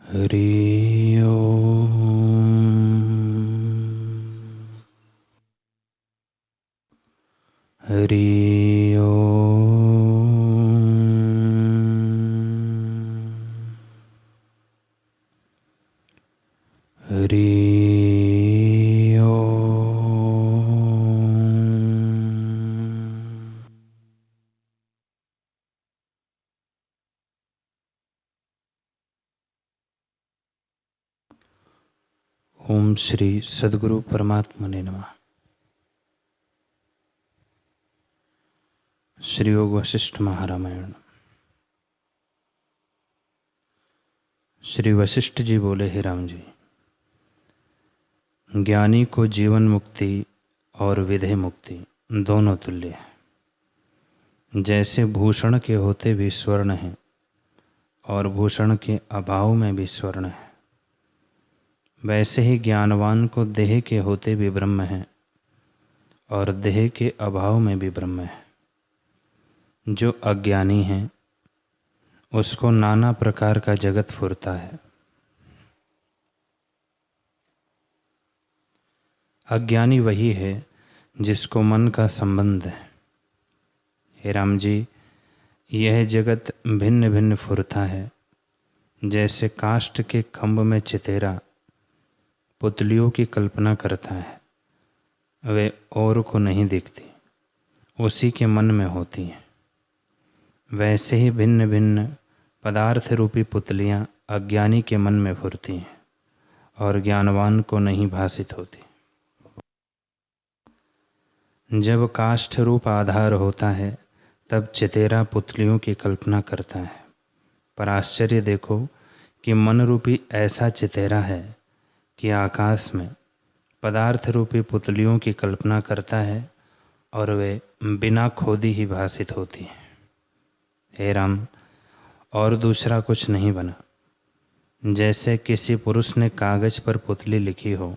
हरि ओम। हरि ओम। हरि ओम। ओम श्री सद्गुरु परमात्मने नमः। श्री योग वशिष्ठ महारामायण। श्री वशिष्ठ जी बोले, हे राम जी, ज्ञानी को जीवन मुक्ति और विदेह मुक्ति दोनों तुल्य है। जैसे भूषण के होते भी स्वर्ण है और भूषण के अभाव में भी स्वर्ण है, वैसे ही ज्ञानवान को देह के होते भी ब्रह्म है और देह के अभाव में भी ब्रह्म है। जो अज्ञानी है उसको नाना प्रकार का जगत फुरता है। अज्ञानी वही है जिसको मन का संबंध है। हे राम जी, यह जगत भिन्न भिन्न फुरता है। जैसे काष्ठ के खंभ में चितेरा पुतलियों की कल्पना करता है, वे और को नहीं दिखती, उसी के मन में होती हैं। वैसे ही भिन्न भिन्न पदार्थ रूपी पुतलियाँ अज्ञानी के मन में फुरती हैं और ज्ञानवान को नहीं भासित होती। जब काष्ठ रूप आधार होता है तब चितेरा पुतलियों की कल्पना करता है। पर आश्चर्य देखो कि मन रूपी ऐसा चितेरा है कि आकाश में पदार्थ रूपी पुतलियों की कल्पना करता है और वे बिना खोदी ही भासित होती हैं। हे राम, और दूसरा कुछ नहीं बना। जैसे किसी पुरुष ने कागज पर पुतली लिखी हो,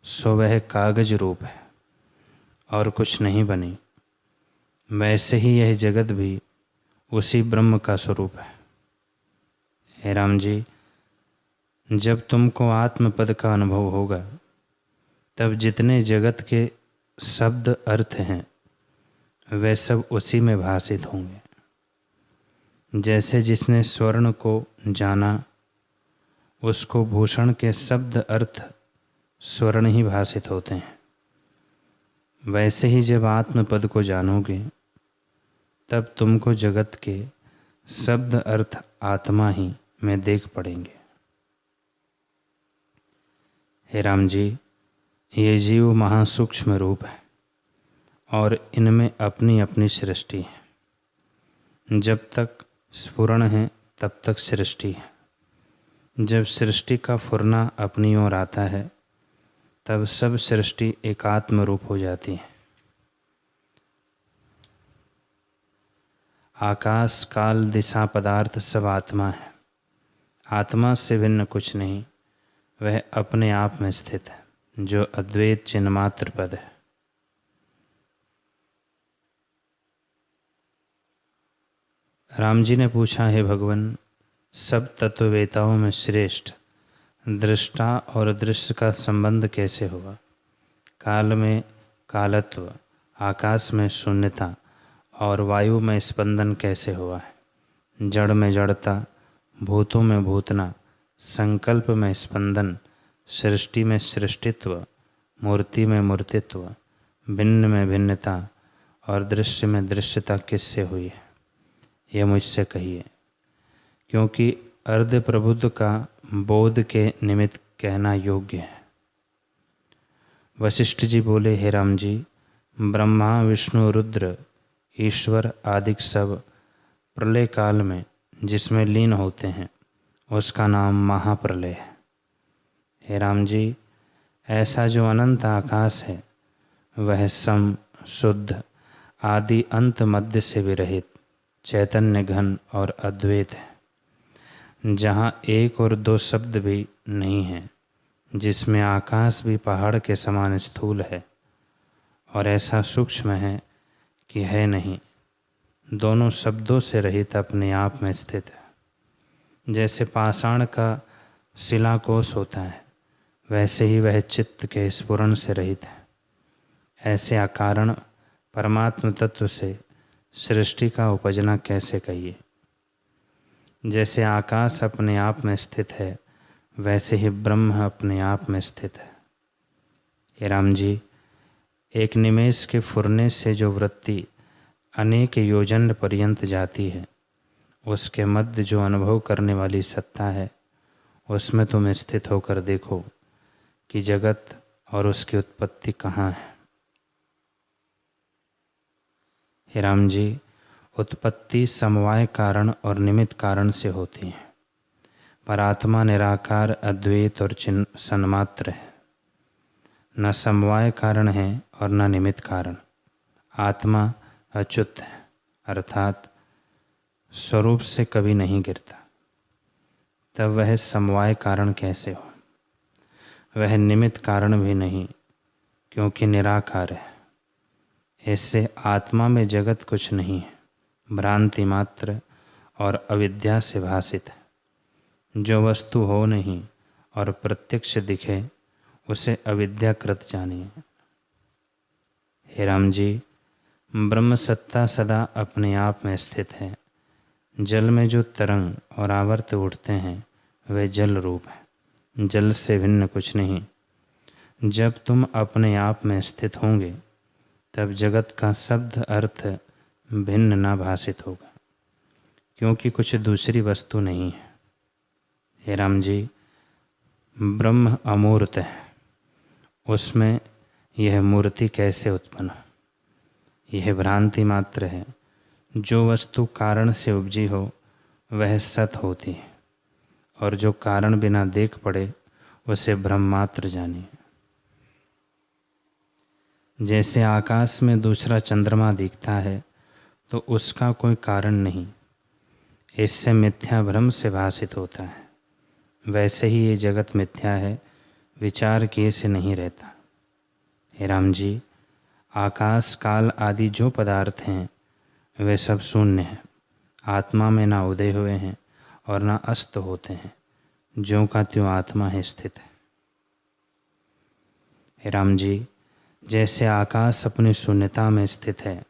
सो वह कागज रूप है और कुछ नहीं बनी, वैसे ही यह जगत भी उसी ब्रह्म का स्वरूप है। हे राम जी, जब तुमको आत्मपद का अनुभव होगा तब जितने जगत के शब्द अर्थ हैं वे सब उसी में भासित होंगे। जैसे जिसने स्वर्ण को जाना उसको भूषण के शब्द अर्थ स्वर्ण ही भासित होते हैं, वैसे ही जब आत्मपद को जानोगे तब तुमको जगत के शब्द अर्थ आत्मा ही में देख पड़ेंगे। हे राम जी, ये जीव महासूक्ष्म रूप है और इनमें अपनी अपनी सृष्टि है। जब तक स्फुरण है तब तक सृष्टि है। जब सृष्टि का फुरना अपनी ओर आता है तब सब सृष्टि एकात्म रूप हो जाती है। आकाश काल दिशा पदार्थ सब आत्मा है। आत्मा से भिन्न कुछ नहीं, वह अपने आप में स्थित है, जो अद्वैत चिन्मात्र पद है। राम जी ने पूछा, हे भगवान, सब तत्ववेताओं में श्रेष्ठ दृष्टा और दृश्य का संबंध कैसे हुआ? काल में कालत्व, आकाश में शून्यता और वायु में स्पंदन कैसे हुआ है? जड़ में जड़ता, भूतों में भूतना, संकल्प में स्पंदन, सृष्टि में सृष्टित्व, मूर्ति में मूर्तित्व, भिन्न में भिन्नता और दृश्य में दृश्यता किससे हुई है? यह मुझसे कहिए, क्योंकि अर्ध प्रबुद्ध का बोध के निमित्त कहना योग्य है। वशिष्ठ जी बोले, हे राम जी, ब्रह्मा विष्णु रुद्र ईश्वर आदि सब प्रलय काल में जिसमें लीन होते हैं उसका नाम महाप्रलय है। हे राम जी, ऐसा जो अनंत आकाश है वह सम शुद्ध आदि अंत मध्य से विरहित चैतन्य घन और अद्वैत है, जहाँ एक और दो शब्द भी नहीं है, जिसमें आकाश भी पहाड़ के समान स्थूल है और ऐसा सूक्ष्म है कि है नहीं, दोनों शब्दों से रहित अपने आप में स्थित है। जैसे पाषाण का शिलाकोश होता है, वैसे ही वह चित्त के स्फुरण से रहित है। ऐसे अकारण परमात्म तत्व से सृष्टि का उपजना कैसे कहिए। जैसे आकाश अपने आप में स्थित है, वैसे ही ब्रह्म अपने आप में स्थित है। हे राम जी, एक निमेष के फुरने से जो वृत्ति अनेक योजन पर्यंत जाती है, उसके मध्य जो अनुभव करने वाली सत्ता है, उसमें तुम स्थित होकर देखो कि जगत और उसकी उत्पत्ति कहाँ है। हे राम जी, उत्पत्ति समवाय कारण और निमित्त कारण से होती है, पर आत्मा निराकार, अद्वैत और सन्मात्र है। न समवाय कारण है और न निमित्त कारण। आत्मा अच्युत है, अर्थात स्वरूप से कभी नहीं गिरता। तब वह समवाय कारण कैसे हो? वह निमित्त कारण भी नहीं, क्योंकि निराकार है। इससे आत्मा में जगत कुछ नहीं है, भ्रांति मात्र और अविद्या से भासित है। जो वस्तु हो नहीं और प्रत्यक्ष दिखे, उसे अविद्याकृत जानिए। हे राम जी, ब्रह्म सत्ता सदा अपने आप में स्थित है। जल में जो तरंग और आवर्त उठते हैं, वे जल रूप है, जल से भिन्न कुछ नहीं। जब तुम अपने आप में स्थित होंगे, तब जगत का शब्द अर्थ भिन्न न भाषित होगा, क्योंकि कुछ दूसरी वस्तु नहीं है। हे राम जी, ब्रह्म अमूर्त है, उसमें यह मूर्ति कैसे उत्पन्न हो? यह भ्रांति मात्र है। जो वस्तु कारण से उपजी हो, वह सत होती है, और जो कारण बिना देख पड़े, उसे ब्रह्म मात्र जानिए। जैसे आकाश में दूसरा चंद्रमा दिखता है, तो उसका कोई कारण नहीं, इससे मिथ्या भ्रम से भासित होता है। वैसे ही ये जगत मिथ्या है, विचार किए से नहीं रहता। हे राम जी, आकाश काल आदि जो पदार्थ हैं, वे सब शून्य हैं। आत्मा में ना उदय हुए हैं और ना अस्त होते हैं, ज्यों का त्यों आत्मा है स्थित है। हे राम जी, जैसे आकाश अपनी शून्यता में स्थित है,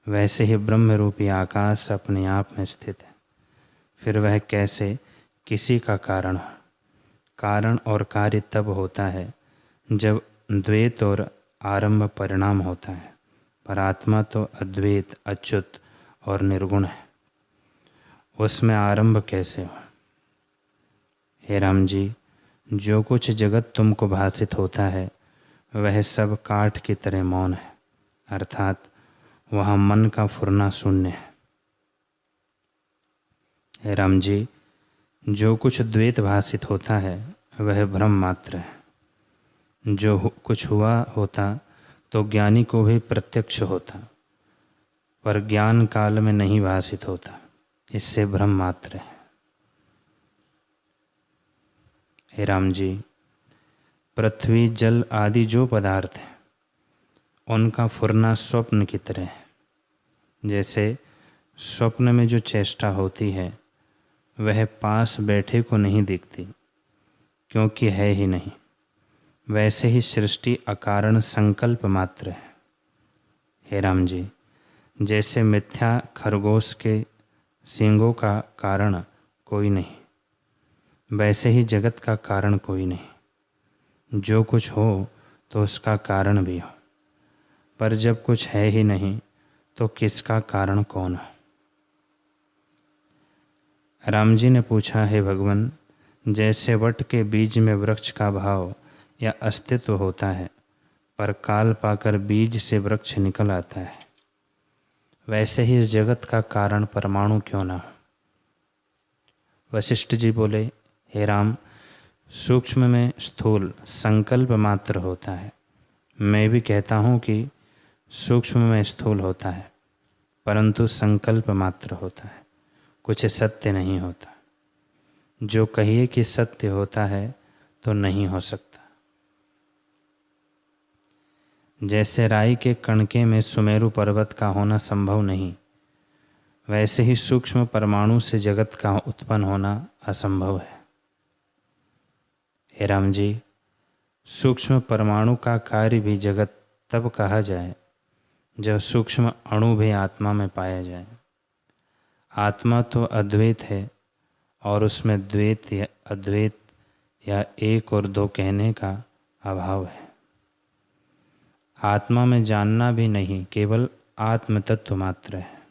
वैसे ही ब्रह्म रूपी आकाश अपने आप में स्थित है। फिर वह कैसे किसी का कारण हो? कारण और कार्य तब होता है जब द्वैत और आरंभ परिणाम होता है, पर आत्मा तो अद्वैत, अच्युत और निर्गुण है, उसमें आरंभ कैसे हो? हे राम जी, जो कुछ जगत तुमको भासित होता है, वह सब काठ की तरह मौन है, अर्थात वहाँ मन का फुरना शून्य है। हे राम जी, जो कुछ द्वैत भासित होता है, वह भ्रम मात्र है। जो कुछ हुआ होता तो ज्ञानी को भी प्रत्यक्ष होता, पर ज्ञान काल में नहीं भासित होता, इससे भ्रम मात्र है। हे राम जी, पृथ्वी, जल आदि जो पदार्थ हैं, उनका फुरना स्वप्न की तरह है। जैसे स्वप्न में जो चेष्टा होती है, वह पास बैठे को नहीं दिखती, क्योंकि है ही नहीं। वैसे ही सृष्टि अकारण संकल्प मात्र है। हे राम जी, जैसे मिथ्या खरगोश के सींगों का कारण कोई नहीं, वैसे ही जगत का कारण कोई नहीं। जो कुछ हो तो उसका कारण भी हो, पर जब कुछ है ही नहीं, तो किसका कारण कौन हो? राम जी ने पूछा, हे भगवान, जैसे वट के बीज में वृक्ष का भाव या अस्तित्व होता है, पर काल पाकर बीज से वृक्ष निकल आता है, वैसे ही इस जगत का कारण परमाणु क्यों ना हो? वशिष्ठ जी बोले, हे राम, सूक्ष्म में स्थूल संकल्प मात्र होता है। मैं भी कहता हूँ कि सूक्ष्म में स्थूल होता है, परंतु संकल्प मात्र होता है, कुछ सत्य नहीं होता। जो कहिए कि सत्य होता है तो नहीं हो सकता। जैसे राई के कणके में सुमेरु पर्वत का होना संभव नहीं, वैसे ही सूक्ष्म परमाणु से जगत का उत्पन्न होना असंभव है। हे राम जी, सूक्ष्म परमाणु का कार्य भी जगत तब कहा जाए जब सूक्ष्म अणु भी आत्मा में पाया जाए। आत्मा तो अद्वैत है और उसमें द्वैत या अद्वैत या एक और दो कहने का अभाव है। आत्मा में जानना भी नहीं, केवल आत्म तत्व मात्र है।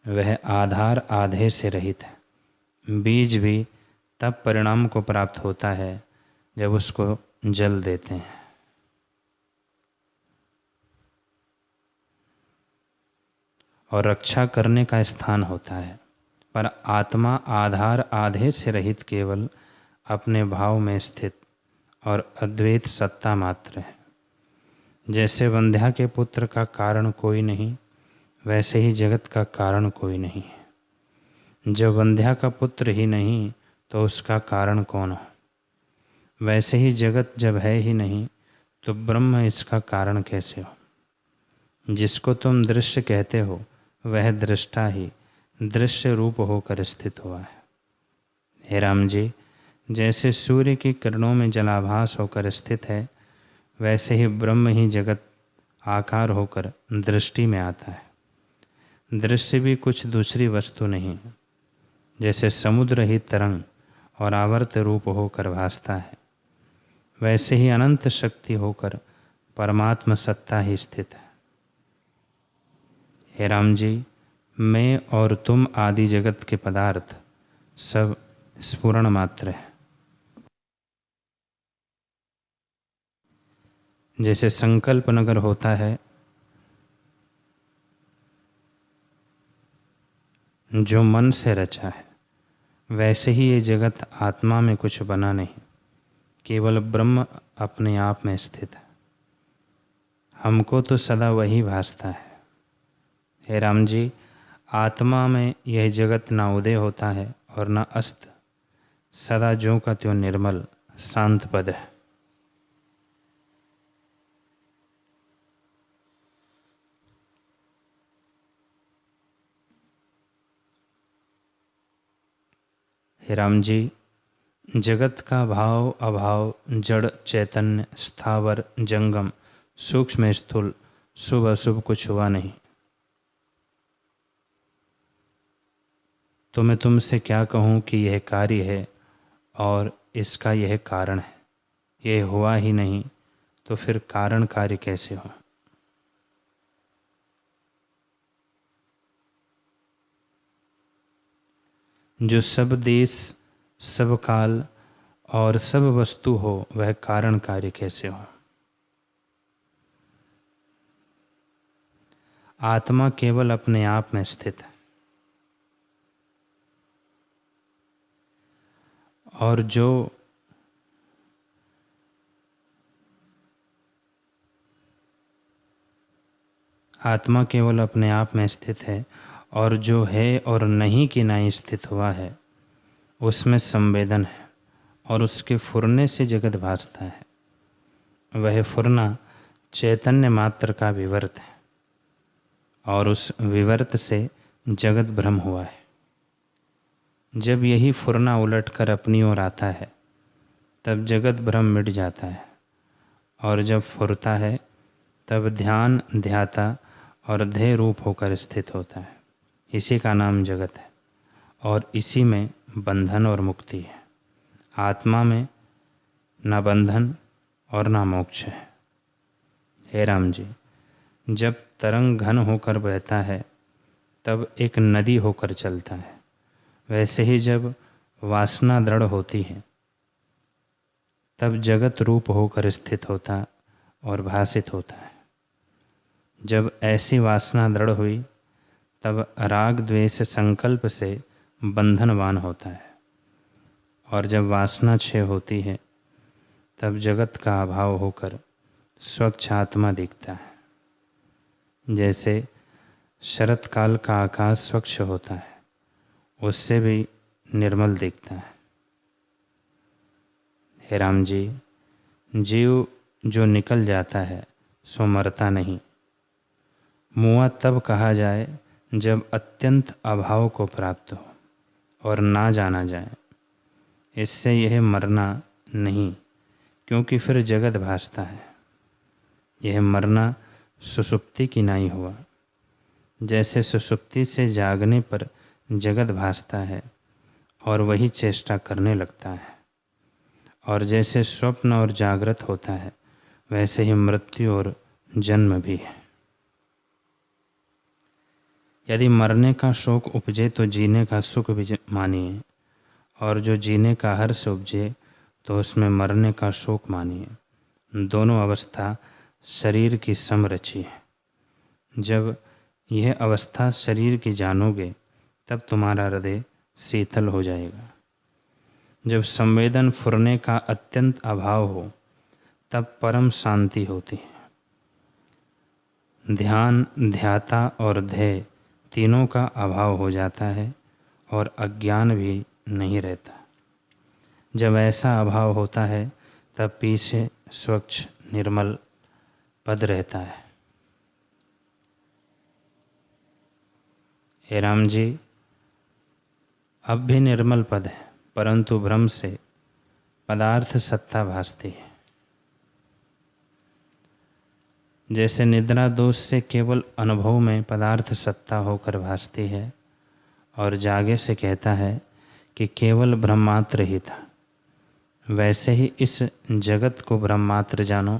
वह आधार आधे से रहित है। बीज भी तब परिणाम को प्राप्त होता है जब उसको जल देते हैं। और रक्षा करने का स्थान होता है। पर आत्मा आधार आधे से रहित केवल अपने भाव में स्थित और अद्वैत सत्ता मात्र है। जैसे वंध्या के पुत्र का कारण कोई नहीं, वैसे ही जगत का कारण कोई नहीं है। जब वंध्या का पुत्र ही नहीं तो उसका कारण कौन हो? वैसे ही जगत जब है ही नहीं तो ब्रह्म इसका कारण कैसे हो? जिसको तुम दृश्य कहते हो वह दृष्टा ही दृश्य रूप होकर स्थित हुआ है। हे राम जी, जैसे सूर्य की किरणों में जलाभास होकर स्थित है, वैसे ही ब्रह्म ही जगत आकार होकर दृष्टि में आता है। दृश्य भी कुछ दूसरी वस्तु नहीं, जैसे समुद्र ही तरंग और आवर्त रूप होकर भासता है, वैसे ही अनंत शक्ति होकर परमात्मा सत्ता ही स्थित है। हे राम जी, मैं और तुम आदि जगत के पदार्थ सब स्फुरण मात्र है। जैसे संकल्प नगर होता है जो मन से रचा है, वैसे ही ये जगत आत्मा में कुछ बना नहीं, केवल ब्रह्म अपने आप में स्थित है। हमको तो सदा वही भासता है। हे राम जी, आत्मा में यह जगत ना उदय होता है और न अस्त, सदा ज्यों का त्यों निर्मल शांत पद है। हे राम जी, जगत का भाव अभाव, जड़ चैतन्य, स्थावर जंगम, सूक्ष्म स्थूल, शुभ अशुभ कुछ हुआ नहीं। तो मैं तुमसे क्या कहूँ कि यह कार्य है और इसका यह कारण है। यह हुआ ही नहीं तो फिर कारण कार्य कैसे हो? जो सब देश, सब काल और सब वस्तु हो, वह कारण कार्य कैसे हो? आत्मा केवल अपने आप में स्थित है। और जो आत्मा केवल अपने आप में स्थित है और जो है और नहीं कि नहीं स्थित हुआ है, उसमें संवेदन है और उसके फुरने से जगत भासता है। वह फुरना चैतन्य मात्र का विवर्त है और उस विवर्त से जगत भ्रम हुआ है। जब यही फुरना उलटकर अपनी ओर आता है, तब जगत भ्रम मिट जाता है और जब फुरता है तब ध्यान ध्याता और ध्येय रूप होकर स्थित होता है। इसी का नाम जगत है और इसी में बंधन और मुक्ति है। आत्मा में न बंधन और न मोक्ष है। हे राम जी, जब तरंग घन होकर बहता है तब एक नदी होकर चलता है, वैसे ही जब वासना दृढ़ होती है तब जगत रूप होकर स्थित होता और भासित होता है। जब ऐसी वासना दृढ़ हुई तब राग द्वेष संकल्प से बंधनवान होता है और जब वासना क्षय होती है तब जगत का अभाव होकर स्वच्छ आत्मा दिखता है। जैसे शरत काल का आकाश स्वच्छ होता है, उससे भी निर्मल दिखता है। हे राम जी, जीव जो निकल जाता है सो मरता नहीं। मुआ तब कहा जाए जब अत्यंत अभाव को प्राप्त हो और ना जाना जाए। इससे यह मरना नहीं, क्योंकि फिर जगत भासता है। यह मरना सुषुप्ति की नाई हुआ। जैसे सुषुप्ति से जागने पर जगत भासता है और वही चेष्टा करने लगता है, और जैसे स्वप्न और जागृत होता है, वैसे ही मृत्यु और जन्म भी है। यदि मरने का शोक उपजे तो जीने का सुख भी मानिए, और जो जीने का हर्ष उपजे तो उसमें मरने का शोक मानिए। दोनों अवस्था शरीर की समरची है। जब यह अवस्था शरीर की जानोगे तब तुम्हारा हृदय शीतल हो जाएगा। जब संवेदन फुरने का अत्यंत अभाव हो तब परम शांति होती है। ध्यान, ध्याता और ध्येय तीनों का अभाव हो जाता है और अज्ञान भी नहीं रहता। जब ऐसा अभाव होता है तब पीछे स्वच्छ निर्मल पद रहता है। हे राम जी, अब भी निर्मल पद है, परंतु भ्रम से पदार्थ सत्ता भासती है। जैसे निद्रा दोष से केवल अनुभव में पदार्थ सत्ता होकर भासती है और जागे से कहता है कि केवल ब्रह्मात्र ही था, वैसे ही इस जगत को ब्रह्मात्र जानो।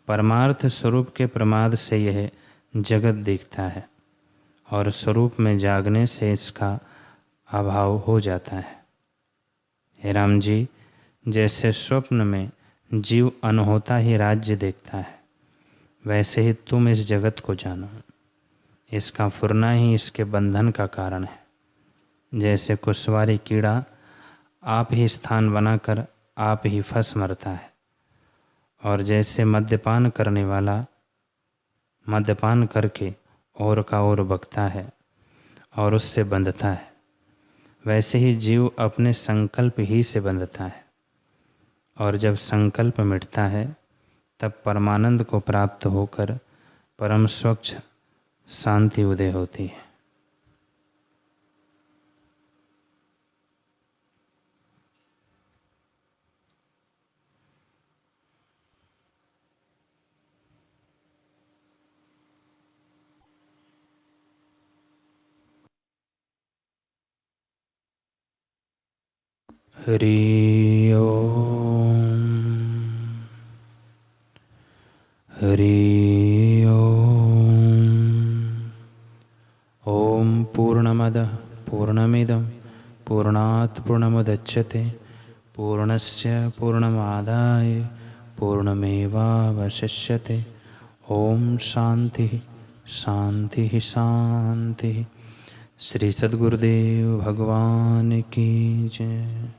परमार्थ स्वरूप के प्रमाद से यह जगत दिखता है और स्वरूप में जागने से इसका अभाव हो जाता है। हे राम जी, जैसे स्वप्न में जीव अनहोता ही राज्य देखता है, वैसे ही तुम इस जगत को जानो। इसका फुरना ही इसके बंधन का कारण है। जैसे कुशवारी कीड़ा आप ही स्थान बनाकर आप ही फंस मरता है, और जैसे मद्यपान करने वाला मद्यपान करके और का ओर बकता है और उससे बंधता है, वैसे ही जीव अपने संकल्प ही से बंधता है, और जब संकल्प मिटता है तब परमानंद को प्राप्त होकर परम स्वच्छ शांति उदय होती है। हरि ओम, हरि ओम। ओम पूर्णमदः पूर्णमिदं पूर्णात् पूर्णमुदच्यते पूर्णस्य पूर्णमादाय पूर्णमेवावशिष्यते। ओम शांति शांति शांति। श्री सद्गुरुदेव भगवान की जय।